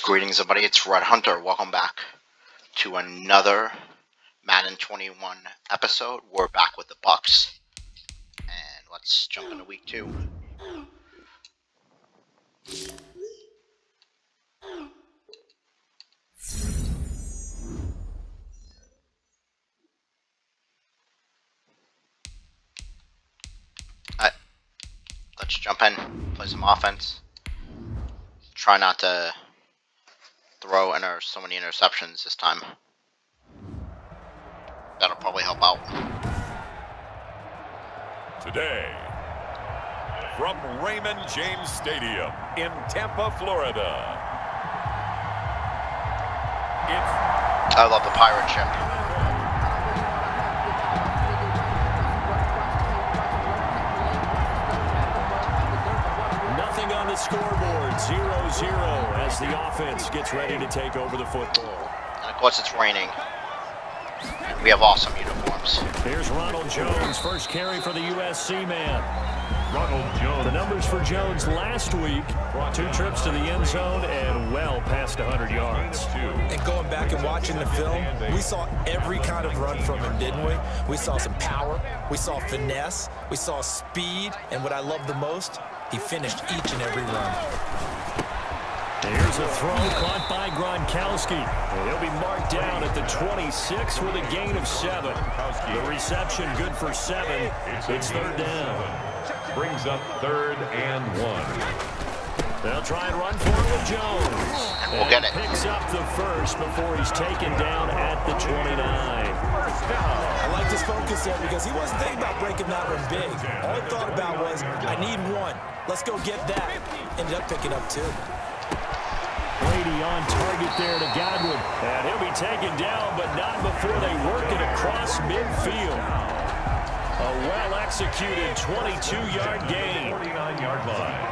Greetings everybody, it's Red Hunter. Welcome back to another Madden 21 episode. We're back with the Bucs. And let's jump into week 2. Alright, let's jump in, play some offense. Try not to throw so many interceptions this time. That'll probably help out. Today, from Raymond James Stadium in Tampa, Florida. I love the pirate ship. Nothing on the scoreboard, 0-0 as the offense gets ready to take over the football. And of course it's raining. We have awesome uniforms. Here's Ronald Jones, first carry for the USC man. Ronald Jones. The numbers for Jones last week, 2 trips to the end zone and well past 100 yards. And going back and watching the film, we saw every kind of run from him, didn't we? We saw some power, we saw finesse, we saw speed, and what I love the most, he finished each and every run. Here's a throw caught by Gronkowski. He'll be marked down at the 26 with a gain of 7. The reception good for 7. It's third down. Brings up 3rd and 1. They'll try and run for it with Jones. And we'll get it. Picks up the first before he's taken down at the 29. I like this focus there because he wasn't thinking about breaking that one big. All he thought about was, I need 1. Let's go get that. Ended up picking up 2. Brady on target there to Godwin. And he'll be taken down, but not before they work it across midfield. A well-executed 22-yard gain. 49-yard line.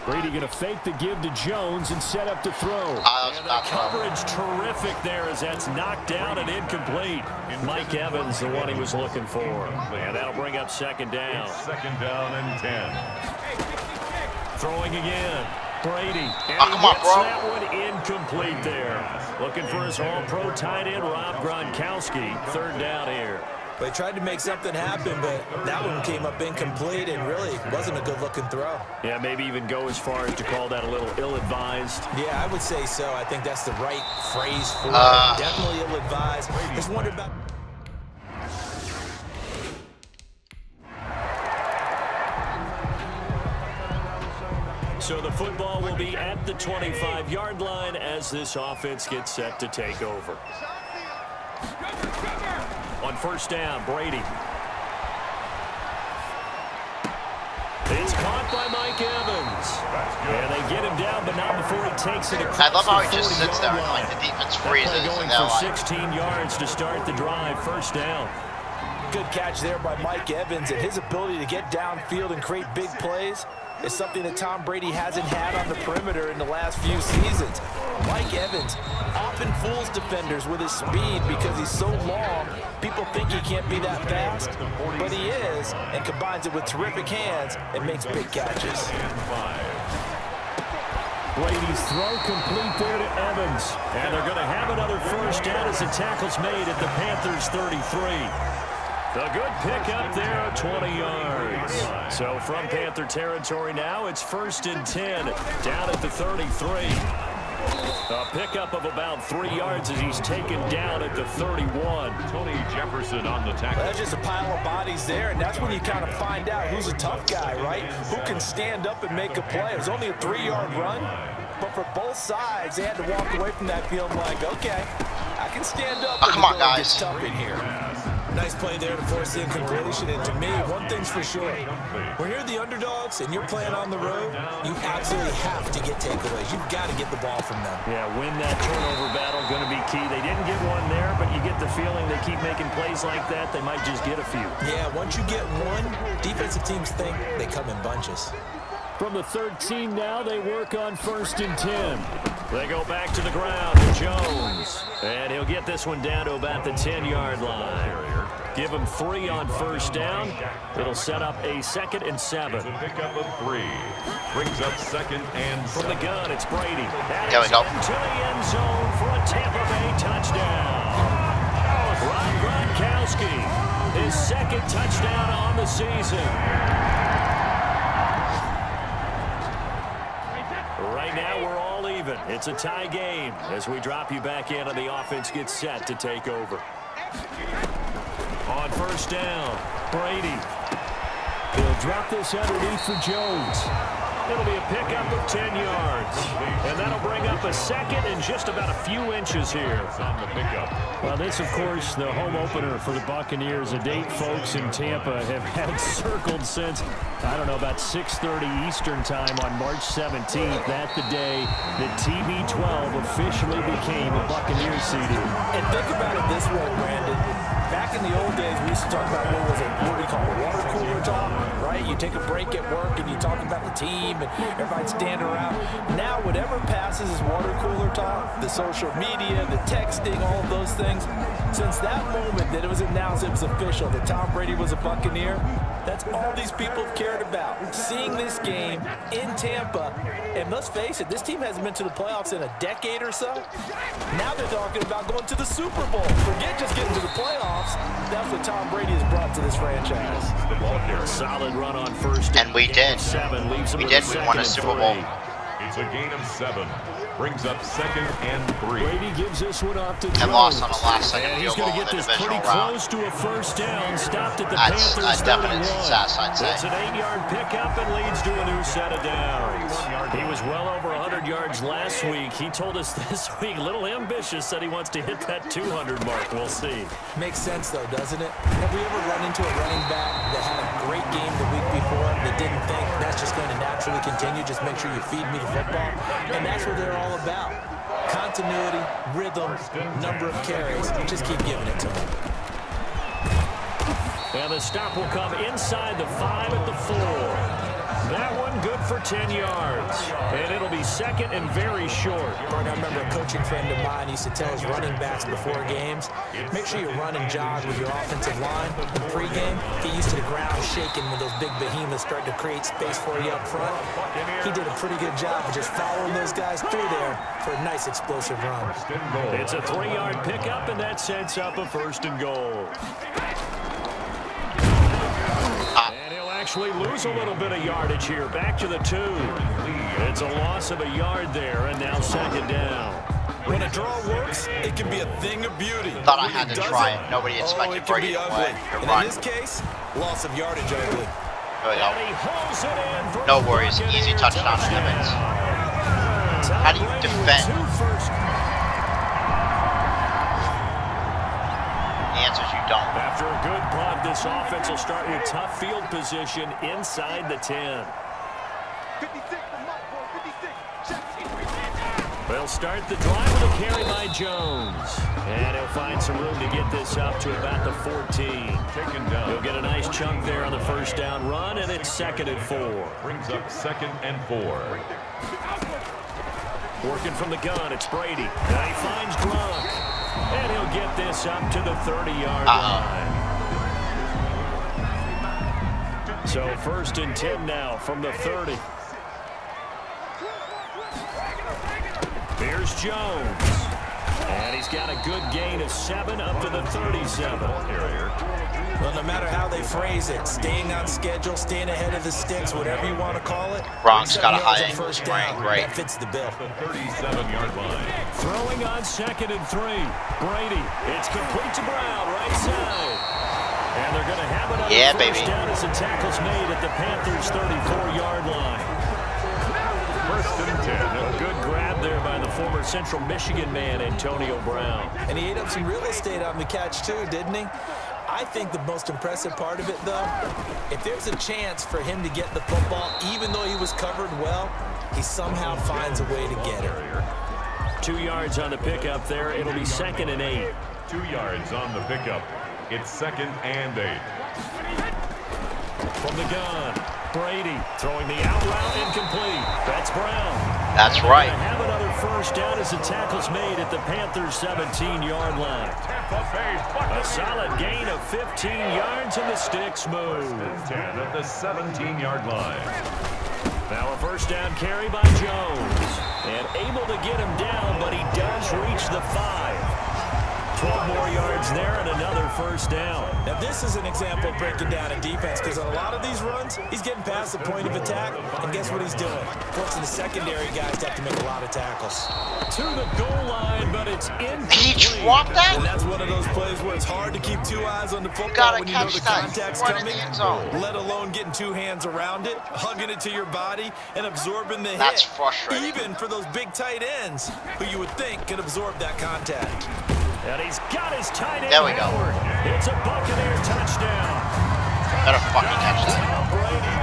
Brady going to fake the give to Jones and set up to throw. And the coverage terrific there as that's knocked down and incomplete. Mike Evans, the one he was looking for. And that'll bring up 2nd down. 2nd down and 10. Throwing again. Brady. And come on, bro. that one incomplete there. Looking for his all-pro tight end, Rob Gronkowski. 3rd down here. They tried to make something happen, but that one came up incomplete and really wasn't a good-looking throw. Yeah, maybe even go as far as to call that a little ill-advised. Yeah, I would say so. I think that's the right phrase for it. Definitely ill-advised. Just wondered about... So the football will be at the 25-yard line as this offense gets set to take over. On 1st down, Brady. It's caught by Mike Evans. And they get him down, but not before he takes it across. I love how he the just sits there and 40-yard like line. the defense freezes. Going And for like, 16 yards to start the drive. 1st down. Good catch there by Mike Evans, and his ability to get downfield and create big plays is something that Tom Brady hasn't had on the perimeter in the last few seasons. Mike Evans often fools defenders with his speed because he's so long. People think he can't be that fast, but he is, and combines it with terrific hands and makes big catches. Brady's throw complete there to Evans. And they're going to have another 1st down as the tackle's made at the Panthers' 33. A good pickup there at 20 yards. So from Panther territory now, it's 1st and 10 down at the 33. A pickup of about 3 yards as he's taken down at the 31. Tony Jefferson on the tackle. That's just a pile of bodies there, and that's when you kind of find out who's a tough guy, right? Who can stand up and make a play. It was only a 3-yard run, but for both sides, they had to walk away from that feeling like, okay, I can stand up and come on, it guys. gets tough in here. Nice play there to force the incompletion, and to me, one thing's for sure. When you're the underdogs and you're playing on the road, you absolutely have to get takeaways. You've got to get the ball from them. Yeah, win that turnover battle, going to be key. They didn't get one there, but you get the feeling they keep making plays like that, they might just get a few. Yeah, once you get one, defensive teams think they come in bunches. From the 13 now, they work on 1st and 10. They go back to the ground to Jones. And he'll get this one down to about the 10-yard line. Give him 3 on first down. It'll set up a 2nd and 7. Pickup of 3. Brings up 2nd and 7. From the gun, it's Brady. That There we is go. into the end zone for a Tampa Bay touchdown. Rob Gronkowski, his 2nd touchdown on the season. Right now, we're all even. It's a tie game as we drop you back in and the offense gets set to take over. On first down, Brady. He'll drop this underneath for Jones. It'll be a pickup of 10 yards. And that'll bring up a 2nd and just about a few inches here. On the pickup. Well, this, of course, the home opener for the Buccaneers, a date folks in Tampa have had circled since, I don't know, about 6:30 Eastern time on March 17th. That's the day that TB12 officially became a Buccaneers CD. And think about it this way, Brandon. Back in the old days, we used to talk about what we call water cooler talk, right? You take a break at work and you talk about the team and everybody's standing around. Now, whatever passes is water cooler talk, the social media, the texting, all of those things. Since that moment that it was announced it was official that Tom Brady was a Buccaneer, that's all these people have cared about. Seeing this game in Tampa, and let's face it, this team hasn't been to the playoffs in a decade or so. Now they're talking about going to the Super Bowl. Forget just getting to the playoffs. That's what Tom Brady has brought to this franchise. Solid run on first down. And we did. 7 leaves him We with did. a We 2nd won a and Super 3. Bowl. It's a gain of 7. Brings up 2nd and 3. Brady gives this one off to And Jones. lost on a last-second And he's field going goal to in get the this pretty divisional round. close to a first down. Stopped at the That's Panthers' a definite 31. success, I'd say. It's an 8-yard pickup and leads to a new set of downs. He was well over 100 yards last week. He told us this week, a little ambitious, said he wants to hit that 200 mark. We'll see. Makes sense, though, doesn't it? Have we ever run into a running back that had a great game the week before that didn't think that's just going to naturally continue? Just make sure you feed me the football. And that's what they're all about. Continuity, rhythm, number of carries. Just keep giving it to them. And the stop will come inside the 5 at the 4. That one good for 10 yards. And it'll be 2nd and very short. I remember a coaching friend of mine used to tell his running backs before games, make sure you run and jog with your offensive line in pregame. Get used to the ground shaking when those big behemoths start to create space for you up front. He did a pretty good job of just following those guys through there for a nice explosive run. It's a 3-yard pickup, and that sets up a 1st and goal. And he'll actually lose a little bit of yardage here. Back to the 2. It's a loss of a yard there, and now 2nd down. When a draw works, it can be a thing of beauty. Thought I had to try it. Nobody expected Brady to win. And in this case, loss of yardage ugly. There we go. And he hauls it in for No the worries. Easy Buccaneers touchdown to Evans. How do you defend? The answer is you don't. After a good punt, this offense will start with tough field position inside the 10. They'll start the drive with a carry by Jones. And he'll find some room to get this up to about the 14. Taken down. He'll get a nice chunk there on the first down run, and it's 2nd and 4. Brings up 2nd and 4. Working from the gun, it's Brady. And he finds Gronk. And he'll get this up to the 30-yard line. So 1st and 10 now from the 30. Here's Jones. And he's got a good gain of 7 up to the 37. Well, no matter how they phrase it, staying on schedule, staying ahead of the sticks, whatever you want to call it. Gronk's got a high ankle ankle sprain, great. That fits the bill. The 37-yard line. Throwing on 2nd and 3. Brady. It's complete to Brown, right side. And they're going to have another first down as the tackle's made at the Panthers' 34-yard line. 1st and 10. A good grab there by the former Central Michigan man, Antonio Brown. And he ate up some real estate on the catch, too, didn't he? I think the most impressive part of it, though, if there's a chance for him to get the football, even though he was covered well, he somehow finds a way to get it. 2 yards on the pickup there. It'll be 2nd and 8. 2 yards on the pickup. It's 2nd and 8. From the gun, Brady throwing the out route incomplete. That's Brown. That's right. Have another first down as the tackle's made at the Panthers' 17-yard line. A solid gain of 15 yards, and the sticks move. 10 at the 17-yard line. Now a first down carry by Jones. And able to get him down, but he does reach the 5. 12 more yards there and another first down. Now this is an example of breaking down a defense, because on a lot of these runs, he's getting past the point of attack, and guess what he's doing? Forcing the secondary guys to have to make a lot of tackles. To the goal line, but it's incomplete. He dropped that? And that's one of those plays where it's hard to keep two eyes on the football when you know the contact's coming, let alone getting two hands around it, hugging it to your body, and absorbing the hit. That's frustrating. Even for those big tight ends, who you would think can absorb that contact. And he's got his tight end. There we go. It's a Buccaneer touchdown. Better fucking catch that. Tom Brady.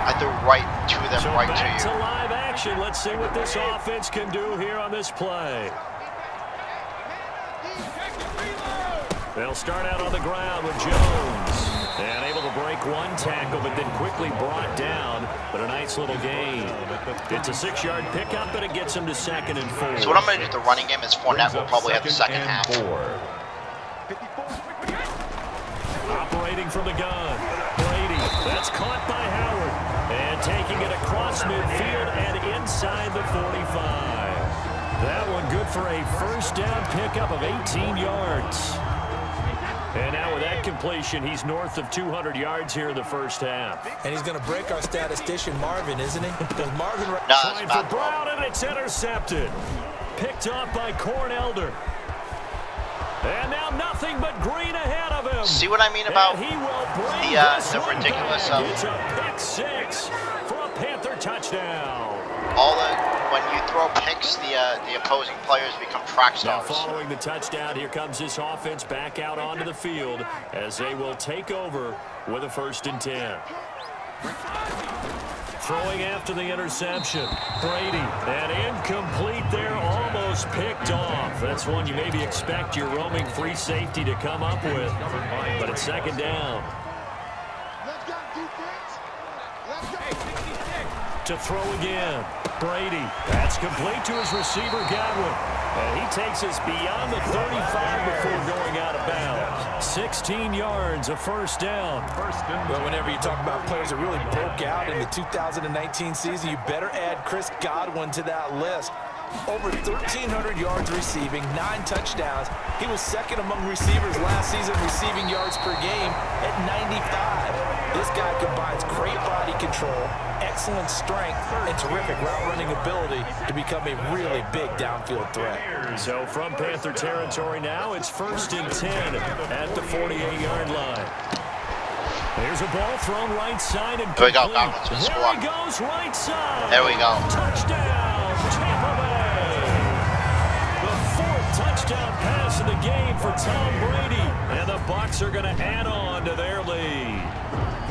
I threw right to them, So right back to to you. live action. Let's see what this offense can do here on this play. They'll start out on the ground with Jones. And able to break one tackle, but then quickly brought down. But a nice little gain. It's a 6-yard pickup, and it gets him to 2nd and 4. So what I'm going to do with the running game is Fournette will probably have the second half. Operating from the gun. Brady. That's caught by Howard. And taking it across midfield and inside the 45. That one good for a first down pickup of 18 yards. And now with that completion, he's north of 200 yards here in the first half. And he's going to break our statistician Marvin, isn't he? Because Marvin... No, that's Trying bad for throw. Brown, and it's intercepted. Picked off by Corn Elder. And now nothing but green ahead of him. See what I mean about And he will bring the ridiculous... it's a pick 6 for a Panther touchdown. when you throw picks, the opposing players become track Now stars. following the touchdown, here comes this offense back out onto the field as they will take over with a 1st and 10. Throwing after the interception. Brady, and incomplete there, almost picked off. That's one you maybe expect your roaming free safety to come up with, but it's 2nd down. To throw again. Brady. That's complete to his receiver, Godwin. And he takes us beyond the 35 before going out of bounds. 16 yards, a 1st down. Well, whenever you talk about players that really broke out in the 2019 season, you better add Chris Godwin to that list. Over 1,300 yards receiving, 9 touchdowns. He was 2nd among receivers last season receiving yards per game at 95. This guy combines great body control, excellent strength, and terrific route running ability to become a really big downfield threat. So from Panther territory now, it's 1st and 10 at the 48-yard line. There's a ball thrown right side and There we go, complete. Godwin's gonna score. There he goes, right side. There we go. Touchdown, Tampa Bay. The 4th touchdown pass of the game for Tom Brady. And the Bucs are going to add on to their lead.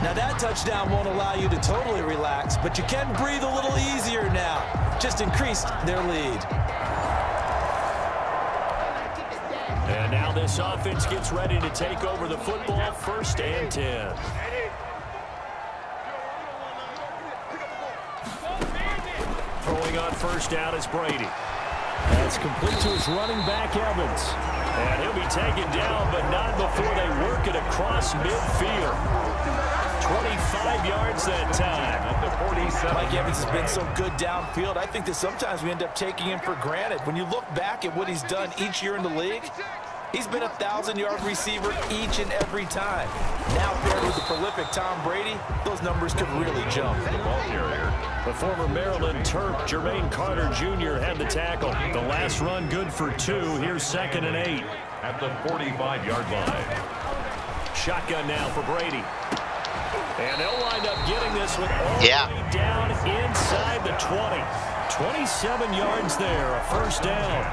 Now that touchdown won't allow you to totally relax, but you can breathe a little easier now. Just increased their lead. And now this offense gets ready to take over the football, 1st and 10. Throwing on 1st down is Brady. That's complete to his running back, Evans. And he'll be taken down, but not before they work it across midfield. 25 yards that time. Mike Evans has been so good downfield, I think that sometimes we end up taking him for granted. When you look back at what he's done each year in the league, he's been a 1,000-yard receiver each and every time. Now paired with the prolific Tom Brady, those numbers could really jump. The former Maryland Terp, Jermaine Carter Jr. had the tackle. The last run good for 2. Here's 2nd and 8. At the 45-yard line. Shotgun now for Brady. And they'll wind up getting this one all the way down inside the 20. 27 yards there, a 1st down.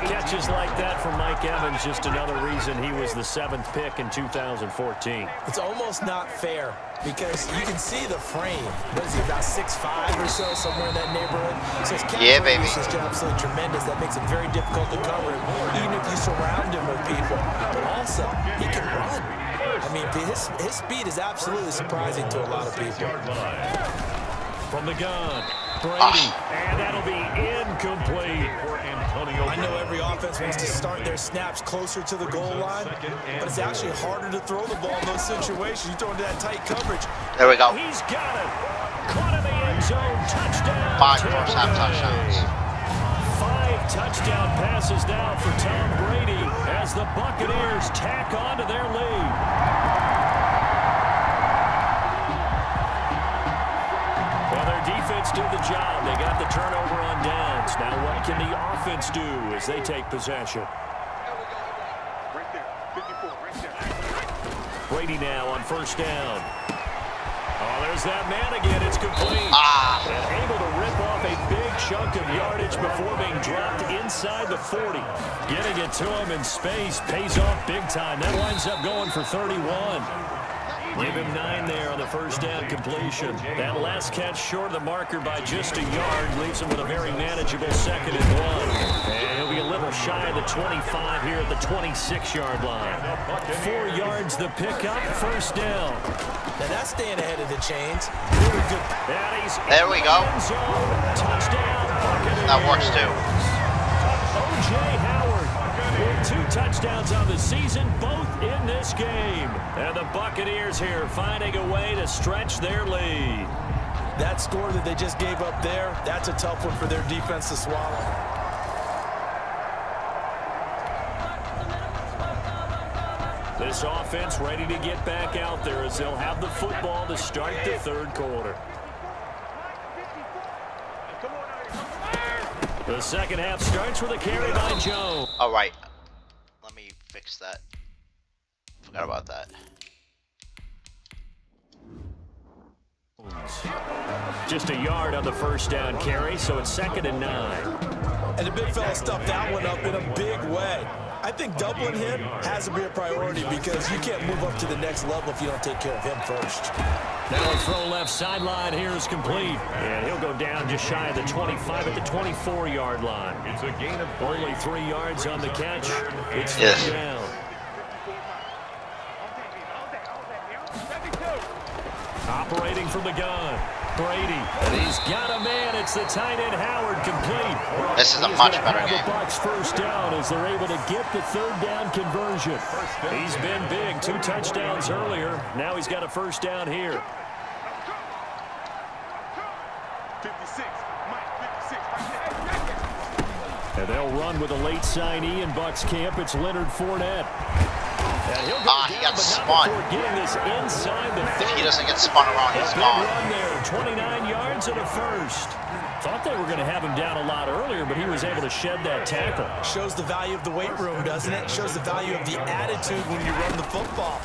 Catches like that from Mike Evans, just another reason he was the 7th pick in 2014. It's almost not fair because you can see the frame. What is he, about 6'5" or so, somewhere in that neighborhood? So his catch radius is absolutely tremendous. That makes it very difficult to cover him, even if you surround him with people. But also, he can run. I mean, his speed is absolutely surprising to a lot of people. From the gun, Brady, and that'll be incomplete. I know every offense wants to start their snaps closer to the goal line, but it's actually harder to throw the ball in those situations. You throw into that tight coverage. There we go. He's got it. Caught in the end zone. Touchdown. 5 first half touchdowns. 5 touchdown passes now for Tom Brady as the Buccaneers tack on to their lead. Well, their defense did the job. They got the turnover on downs. Now what can the offense do as they take possession? Brady now on first down. Oh, there's that man again. It's complete. And able to rip off a big chunk of yardage before being dropped inside the 40. Getting it to him in space pays off big time. That winds up going for 31. Give him 9 there on the first down completion. That last catch short of the marker by just a yard leaves him with a very manageable 2nd and 1. And he'll be a little shy of the 25 here at the 26-yard line. 4 yards the pickup, first down. Now that's staying ahead of the chains. Really good. There we go. Touchdown. That works too. O.J. Howard with 2 touchdowns on the season, both in this game. And the Buccaneers here finding a way to stretch their lead. That score that they just gave up there, that's a tough one for their defense to swallow. This offense ready to get back out there as they'll have the football to start the 3rd quarter. The second half starts with a carry by Joe. All right. Let me fix that. Forgot about that. Just a yard on the first down carry, so it's 2nd and 9. And the big fella stuffed that one up in a big way. I think doubling him has to be a priority because you can't move up to the next level if you don't take care of him first. Now a throw left sideline here is complete. And he'll go down just shy of the 25 at the 24-yard line. It's a gain of 3. Only 3 yards on the catch. It's Yes. down. Operating from the gun, Brady. And he's got a man. It's the tight end Howard complete. This is a He's much gonna better have game. The Bucs first down as they're able to get the 3rd down conversion. He's been big. 2 touchdowns earlier. Now he's got a first down here. 56. And they'll run with a late signee in Bucs camp. It's Leonard Fournette. And he'll go He down, got but spun. not before getting this inside the 30. If he doesn't get spun around, he's Big gone. run there, 29 yards and a first. Thought they were going to have him down a lot earlier, but he was able to shed that tackle. Shows the value of the weight room, doesn't it? Shows the value of the attitude when you run the football.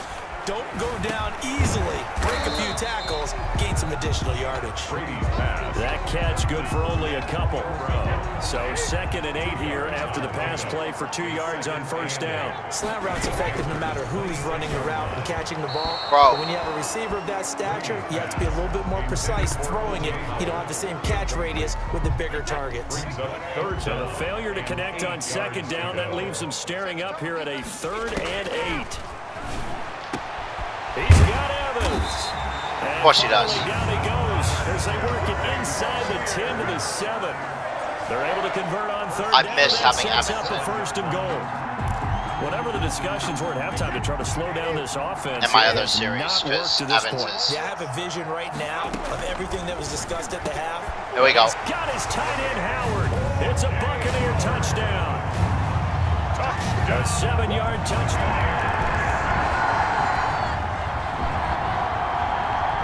Don't go down easily. Break a few tackles, gain some additional yardage. That catch good for only a couple. So 2nd and 8 here after the pass play for 2 yards on first down. Slant route's effective no matter who's running the route and catching the ball. Bro. But when you have a receiver of that stature, you have to be a little bit more precise throwing it. You don't have the same catch radius with the bigger targets. So the failure to connect on 2nd down, that leaves him staring up here at a 3rd and 8. He's got Evans. Of course he does. Down he goes as they work it inside the 10 to the 7. They're able to convert on 3rd I down. missed That having sets Evans up the in. 1st and goal. Whatever the discussions were at halftime to try to slow down this offense. In my it other has series, not because worked to this Evans point. is. Yeah, I have a vision right now of everything that was discussed at the half. Here we go. He's got his tight end Howard. It's a Buccaneer touchdown. A 7-yard touchdown.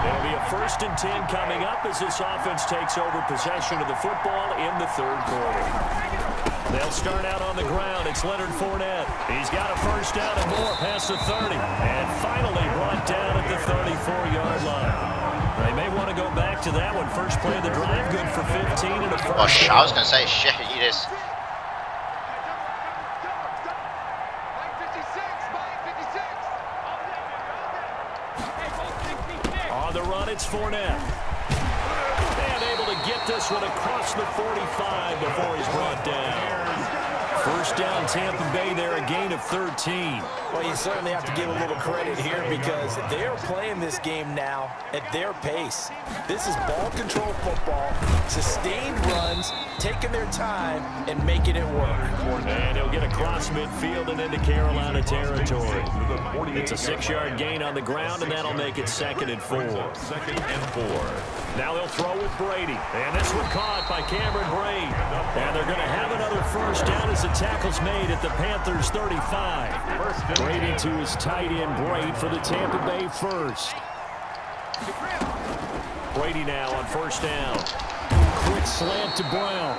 It'll be a 1st and 10 coming up as this offense takes over possession of the football in the 3rd quarter. They'll start out on the ground. It's Leonard Fournette. He's got a first down and more past the 30. And finally brought down at the 34-yard line. They may want to go back to that one. First play of the drive, good for 15 and a first Oh, down. I was going to say, shit, he just. On the run, it's Fournette. And able to get this one across the 45 before he's brought down. First down, Tampa Bay there, a gain of 13. Well, you certainly have to give a little credit here because they're playing this game now at their pace. This is ball control football, sustained runs, taking their time, and making it work. And he'll get across midfield and into Carolina territory. It's a 6-yard gain on the ground, and that'll make it 2nd and 4. 2nd and 4. Now they'll throw with Brady. And this one caught by Cameron Brate. And they're going to have another first down as the tackle's made at the Panthers' 35. Brady to his tight end, Brate, for the Tampa Bay first. Brady now on first down. Quick slant to Brown.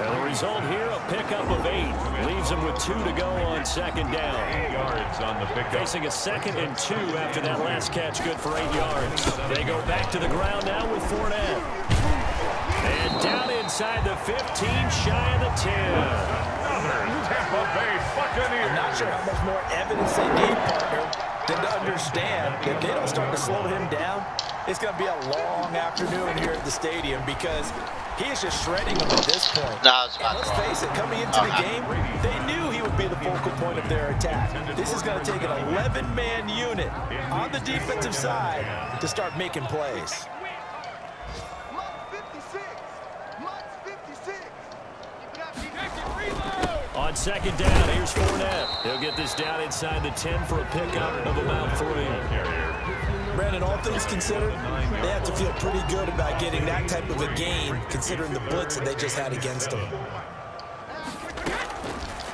And the result here, a pickup of 8. Leaves him with 2 to go on 2nd down. 8 yards on the pickup. Facing a 2nd and 2 after that last catch, good for 8 yards. They go back to the ground now with Fournette. And down inside the 15, shy of the 10. Tampa Bay Buccaneers. I'm not sure how much more evidence they need, partner, than to understand that if they don't start to slow him down, it's going to be a long afternoon here at the stadium because he is just shredding them at this point. No, it's and let's face it, coming into the game, they knew he would be the focal point of their attack. This is going to take an 11-man unit on the defensive side to start making plays. On 2nd down, here's Fournette. He'll get this down inside the 10 for a pickup of about 3. Brandon, all things considered, they have to feel pretty good about getting that type of a gain, considering the blitz that they just had against them.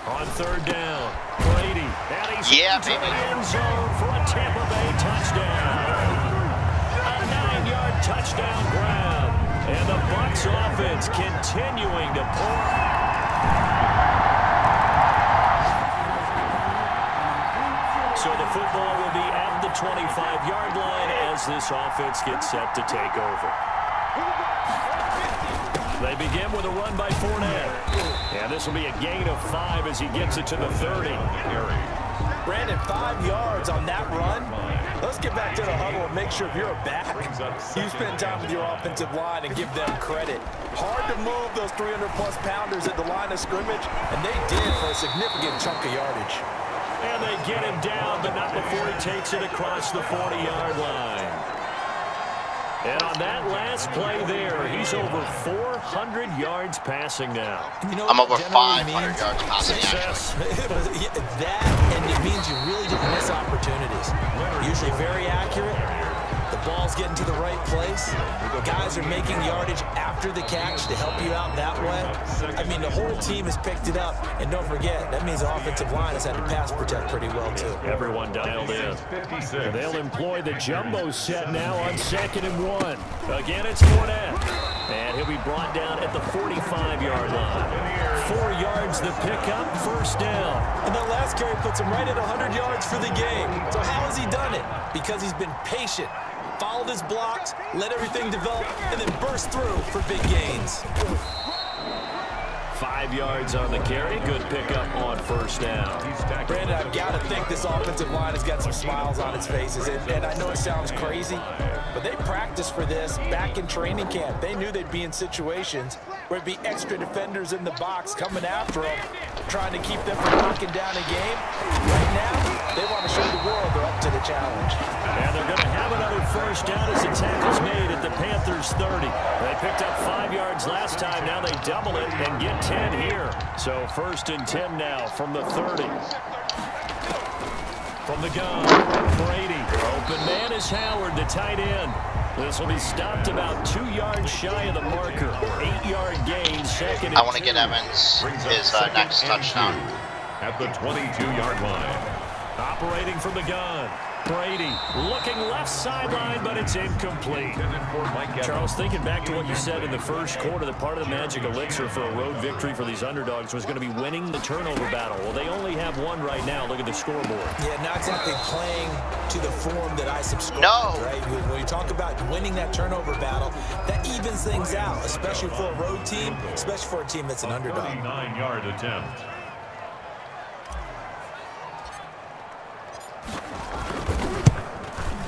On 3rd down, Brady. And he's into the end zone for a Tampa Bay touchdown. A 9-yard touchdown grab. And the Bucs offense continuing to pour. So the football will be at the 25-yard line as this offense gets set to take over. They begin with a run by Fournette. And this will be a gain of 5 as he gets it to the 30. Brandon, 5 yards on that run. Let's get back to the huddle and make sure if you're a back, you spend time with your offensive line and give them credit. Hard to move those 300-plus pounders at the line of scrimmage, and they did for a significant chunk of yardage. And they get him down, but not before he takes it across the 40-yard line. And on that last play there, he's over 400 yards passing now. You know I'm over that 500 yards passing, actually. That, and it means you really didn't miss opportunities. Usually very accurate. The ball's getting to the right place. Guys are making yardage after the catch to help you out that way. I mean, the whole team has picked it up. And don't forget, that means the offensive line has had to pass protect pretty well, too. Everyone dialed in. They'll employ the jumbo set now on 2nd and 1. Again, it's Fournette. And he'll be brought down at the 45-yard line. 4 yards the pickup, first down. And that last carry puts him right at 100 yards for the game. So how has he done it? Because he's been patient, followed his blocks, let everything develop, and then burst through for big gains. 5 yards on the carry. Good pickup on first down. Brandon, I've got to think this offensive line has got some smiles on its faces. And I know it sounds crazy, but they practiced for this back in training camp. They knew they'd be in situations where it'd be extra defenders in the box coming after them, trying to keep them from knocking down a game. Right now, they want to show the world they're up to the challenge. And they're going to have another first down as the tackle's made at the Panthers' 30. They picked up 5 yards last time. Now they double it and get 10 here. So 1st and 10 now from the 30. From the gun, Brady. Open man is Howard, the tight end. This will be stopped about 2 yards shy of the marker. 8-yard gain, 2nd and 2. I want to get Evans his next touchdown. At the 22-yard line. Operating from the gun. Brady looking left sideline, but it's incomplete. Charles, thinking back to what you said in the first quarter, that part of the magic elixir for a road victory for these underdogs was going to be winning the turnover battle. Well, they only have one right now. Look at the scoreboard. Yeah, not exactly playing to the form that I subscribe No. right? When you talk about winning that turnover battle, that evens things out, especially for a road team, especially for a team that's an underdog. 39-yard attempt.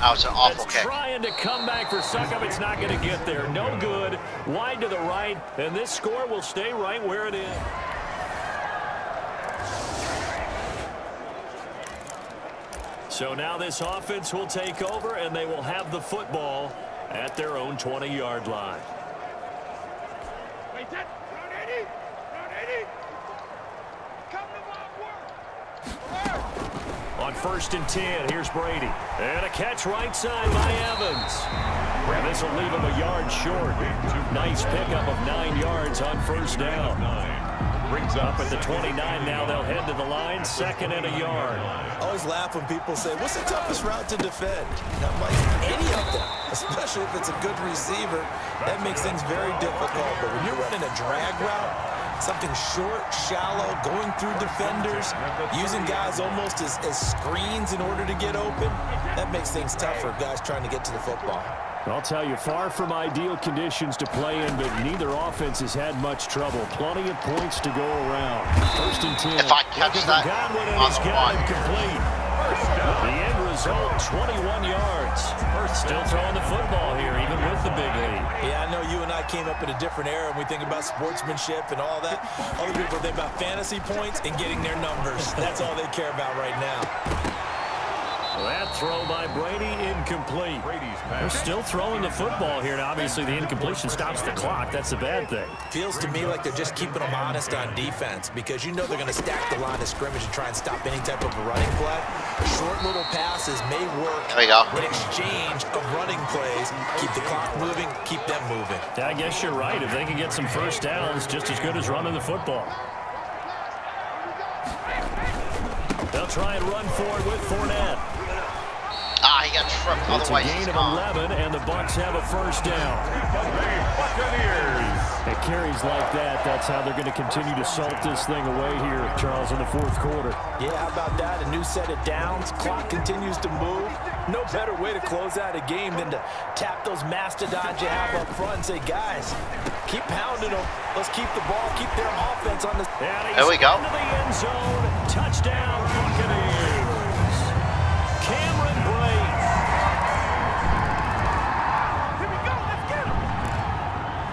That was an awful kick. Trying to come back for Suckup. It's not going to get there. No good. Wide to the right. And this score will stay right where it is. So now this offense will take over, and they will have the football at their own 20-yard line. On 1st and 10, here's Brady. And a catch right side by Evans. And this will leave him a yard short. Nice pickup of 9 yards on 1st down. Brings up at the 29 now. They'll head to the line, 2nd and a yard. I always laugh when people say, what's the toughest route to defend? And I'm like, any of them, especially if it's a good receiver. That makes things very difficult. But when you're running a drag route, something short, shallow, going through defenders, using guys almost as screens in order to get open, that makes things tough for guys trying to get to the football. I'll tell you, far from ideal conditions to play in, but neither offense has had much trouble. Plenty of points to go around. 1st and 10. If I catch that on the one. Complete. The end result, 21 yards. Still throwing the football here, even with the big lead. Yeah, I know you and I came up in a different era, and we think about sportsmanship and all that. Other people think about fantasy points and getting their numbers. That's all they care about right now. That throw by Brady, incomplete. They're still throwing the football here. Now, obviously, the incompletion stops the clock. That's a bad thing. Feels to me like they're just keeping them honest on defense because you know they're going to stack the line of scrimmage and try and stop any type of a running play. Short little passes may work in exchange of running plays. Keep the clock moving, keep them moving. I guess you're right. If they can get some 1st downs, just as good as running the football. They'll try and run forward with Fournette. He got tripped. Otherwise, it's a gain of 11, and the Bucs have a 1st down. It carries like that. That's how they're going to continue to salt this thing away here, Charles, in the 4th quarter. Yeah, how about that? A new set of downs. Clock continues to move. No better way to close out a game than to tap those mastodons you have up front and say, guys, keep pounding them. Let's keep the ball, keep their offense on the... There we go. Into the end zone. Touchdown, Buccaneers. Cameron Brate.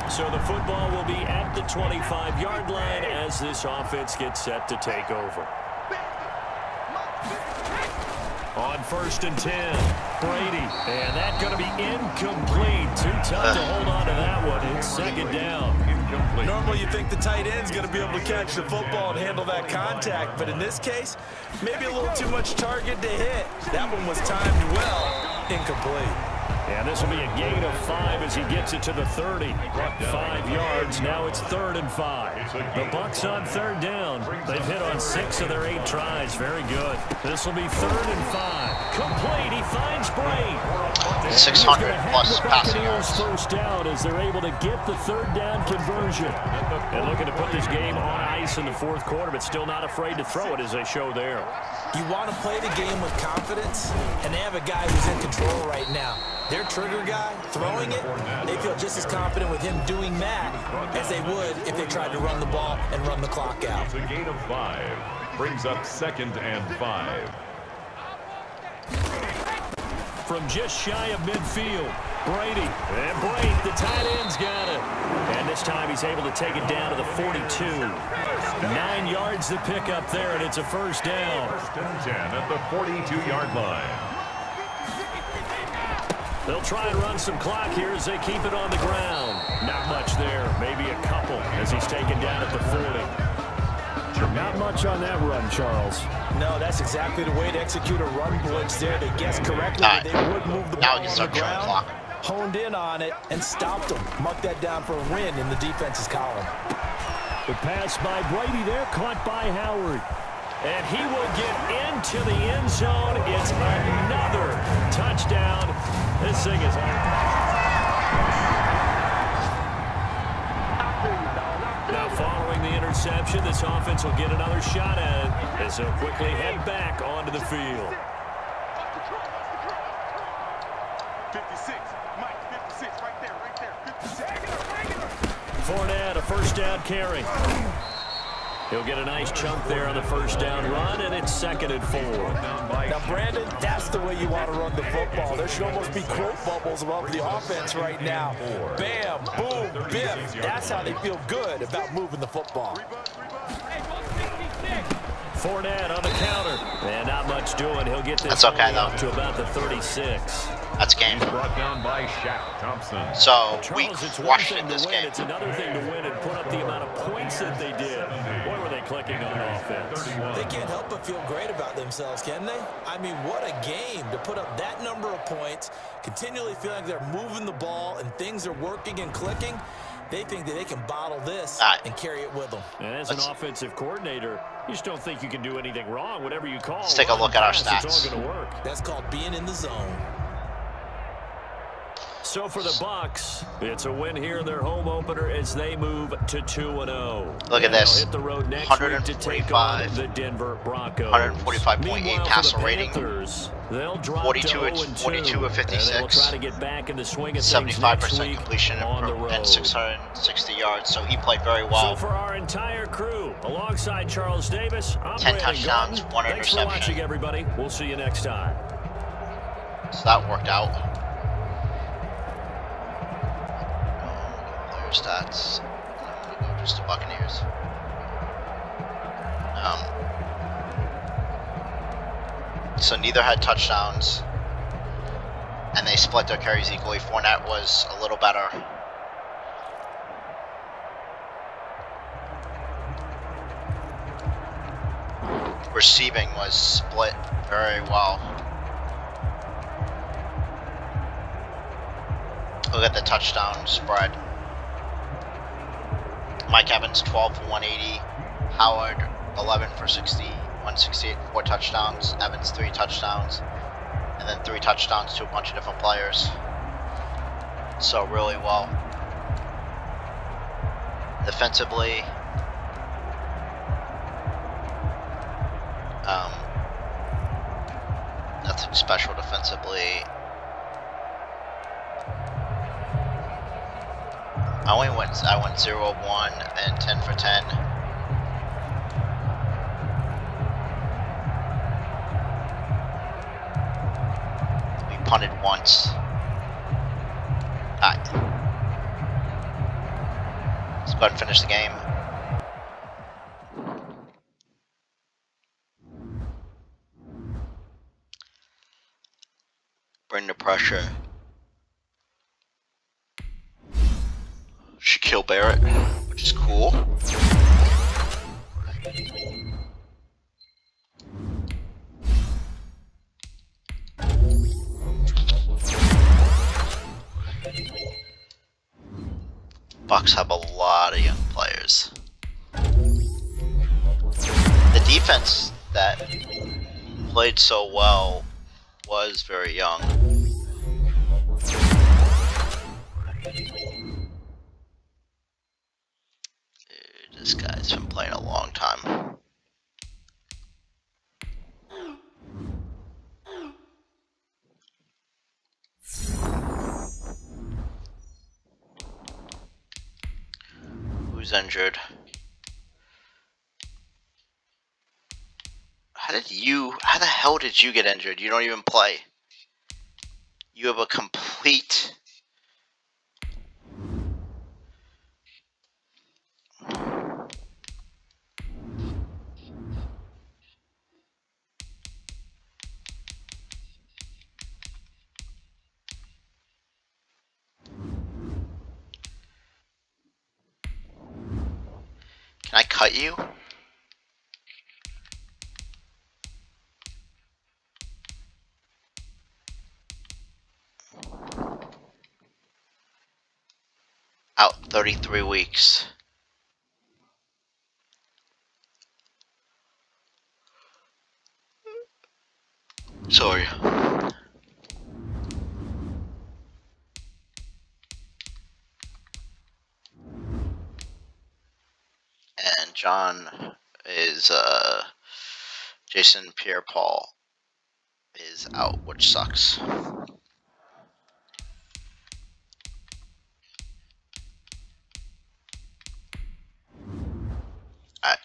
So the football will be at the 25-yard line as this offense gets set to take over. On 1st and 10, Brady. And that's going to be incomplete. Too tough to hold on to that one. It's 2nd down. Incomplete. Normally you think the tight end's going to be able to catch the football and handle that contact. But in this case, maybe a little too much target to hit. That one was timed well. Incomplete. And this will be a gain of 5 as he gets it to the 30. 5 yards. Now it's 3rd and 5. The Bucs on 3rd down. They've hit on 6 of their 8 tries. Very good. This will be 3rd and 5. Complete. He finds Brady. 600 plus passing yards. 1st down as they're able to get the 3rd down conversion. And looking to put this game on ice in the 4th quarter, but still not afraid to throw it as they show there. You want to play the game with confidence, and they have a guy who's in control right now. Their trigger guy, throwing it, they feel just as confident with him doing that as they would if they tried to run the ball and run the clock out. It's a gain of 5. Brings up 2nd and 5. From just shy of midfield, Brady. And Brady, the tight end's got it. And this time he's able to take it down to the 42. 9 yards to pick up there, and it's a 1st down. 1st and 10 at the 42-yard line. They'll try and run some clock here as they keep it on the ground. Not much there, maybe a couple as he's taken down at the 40. Not much on that run, Charles. No, that's exactly the way to execute a run blitz there. They guessed correctly that they would move the ball on the ground, honed in on it, and stopped them. Mark that down for a win in the defense's column. The pass by Brady there, caught by Howard. And he will get into the end zone. It's another touchdown. This thing is... Now following the interception, this offense will get another shot at it as they'll quickly head back onto the field. 56, Mike, 56, right there, 56. Fournette, a 1st down carry. He'll get a nice chunk there on the 1st down run, and it's 2nd and 4. Now, Brandon, that's the way you want to run the football. There should almost be quote bubbles above the offense right now. Bam, boom, biff. That's how they feel good about moving the football. Fournette on the counter. And not much doing. He'll get this That's okay, only up though. to about the 36. That's game. He's brought down by Shaq Thompson. So we Charles, it's one crushed thing in to this win. game. It's another thing to win and put up the amount of points that they did. Boy, were they clicking on offense. They can't help but feel great about themselves, can they? I mean, what a game to put up that number of points, continually feel like they're moving the ball and things are working and clicking. They think that they can bottle this and carry it with them. And as an offensive coordinator, you just don't think you can do anything wrong. Whatever you call, Let's take a look at our stats. It's all going to work. That's called being in the zone. So for the Bucs, it's a win here in their home opener as they move to 2-0. Look at this. Hit the road next week to take on the Denver Broncos. 145.8 passer rating. They'll drop 42 of 56. And they'll try to get back in the swing of things 75% next week completion on the road. and 660 yards. So he played very well. So for our entire crew, alongside Charles Davis, I'm 10 Brandon touchdowns, Gordon. 1 Thanks interception. for watching, everybody. We'll see you next time. So that worked out. Player stats. I'm gonna go just to Buccaneers. So neither had touchdowns, and they split their carries equally. Fournette was a little better. Receiving was split very well. Look at the touchdown spread. Mike Evans, 12 for 180. Howard, 11 for 60, 168, 4 touchdowns. Evans, 3 touchdowns. And then 3 touchdowns to a bunch of different players. So really well. Defensively, nothing special defensively. I went 0 of 1 and 10 for 10. We punted once. Alright. Let's go ahead and finish the game. Bring the pressure. Shaquille Barrett, which is cool. Bucs have a lot of young players. The defense that played so well was very young. This guy's been playing a long time. Who's injured? How the hell did you get injured? You don't even play. You have a complete... Can I cut you? Out 33 weeks. Sorry. And John is Jason Pierre-Paul is out, which sucks. Alright.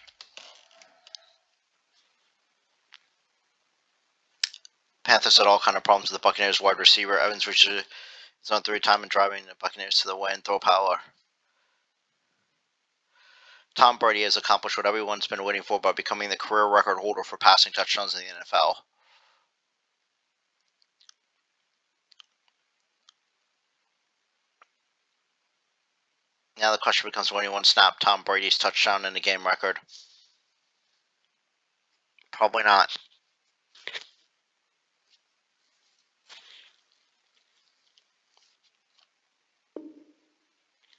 Panthers had all kind of problems with the Buccaneers wide receiver. Evans reached his own 3 time and driving the Buccaneers to the win. Throw power. Tom Brady has accomplished what everyone's been waiting for by becoming the career record holder for passing touchdowns in the NFL. Now the question becomes, when anyone snap Tom Brady's touchdown in the game record? Probably not.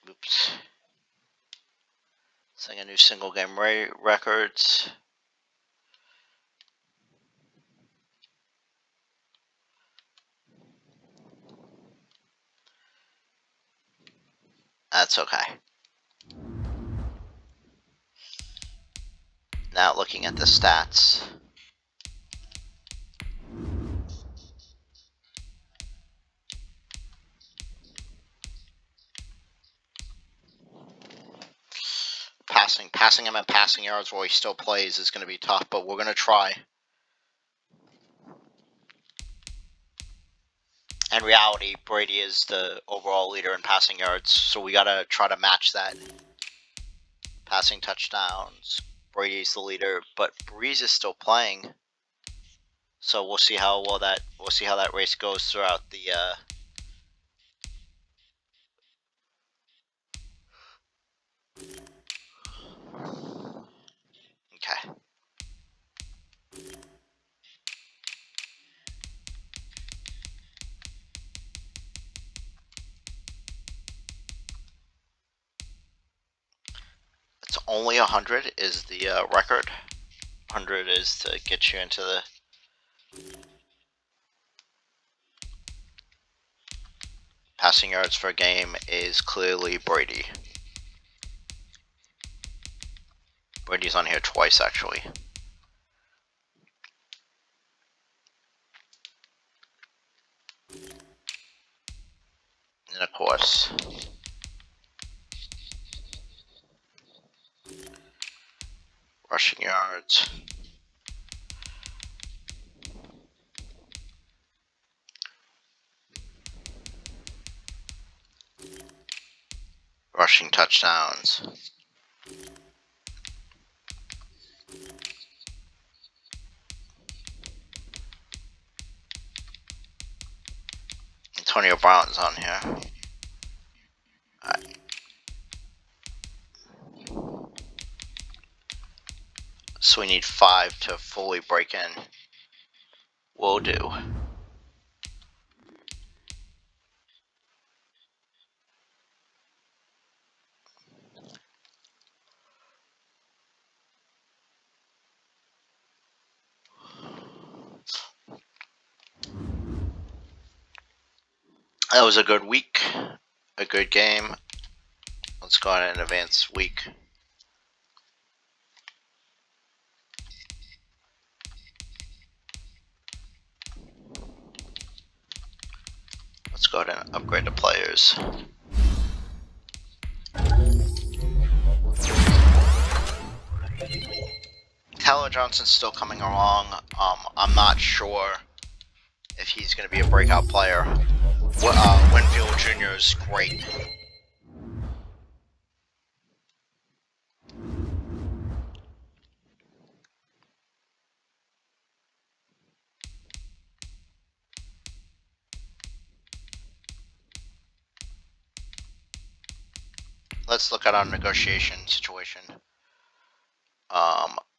Oops. Setting a new single game records. That's okay. Now looking at the stats. Passing him at passing yards while he still plays is going to be tough, but we're going to try. In reality, Brady is the overall leader in passing yards, so we got to try to match that. Passing touchdowns, Brady's the leader, but Breeze is still playing. So we'll see how well that race goes throughout the okay. It's only 100 is the record. 100 is to get you into the passing yards for a game is clearly Brady. Brady's on here twice, actually. And of course, rushing yards. Rushing touchdowns. Antonio Brown's on here. Alright. So we need 5 to fully break in. Will do. That was a good week, a good game. Let's go ahead and advance week. Let's go ahead and upgrade the players. Tyler Johnson's still coming along. I'm not sure if he's going to be a breakout player. Winfield Jr. is great. Let's look at our negotiation situation.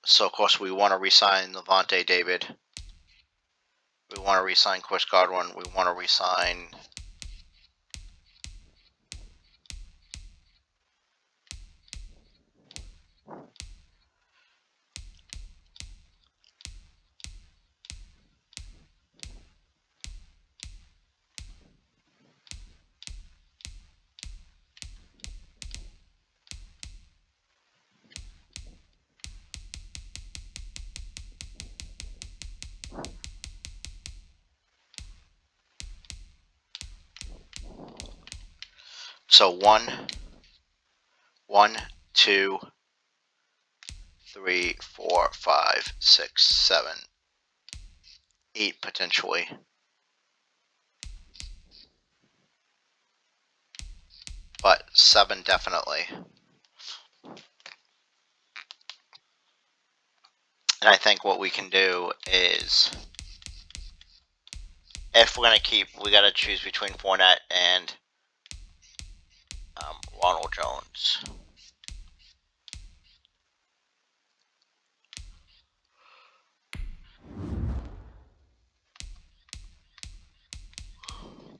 So of course we want to re-sign Levante David. We want to re-sign Chris Godwin. We want to re-sign so 1, 2, 3, 4, 5, 6, 7, 8 potentially. But 7 definitely. And I think what we can do is, if we're going to keep, we got to choose between Fournette and Ronald Jones.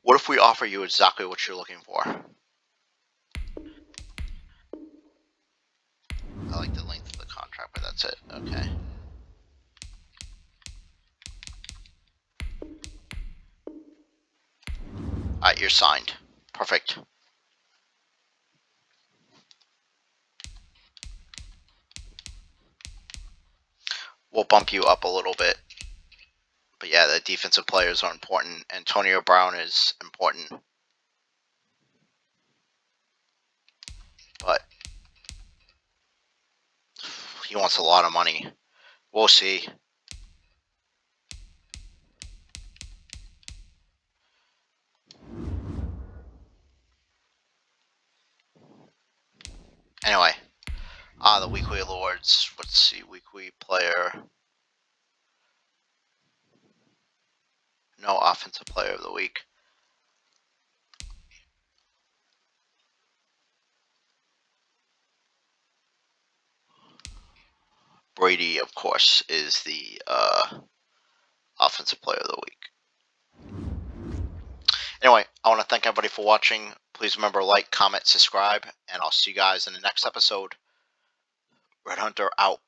What if we offer you exactly what you're looking for? I like the length of the contract, but that's it. Okay. Alright, you're signed. Perfect. We'll bump you up a little bit. But yeah, the defensive players are important. Antonio Brown is important. But he wants a lot of money. We'll see. Anyway, the weekly awards. Let's see, weekly player. No offensive player of the week. Brady, of course, is the offensive player of the week. Anyway, I want to thank everybody for watching. Please remember, like, comment, subscribe, and I'll see you guys in the next episode. Red Hunter out.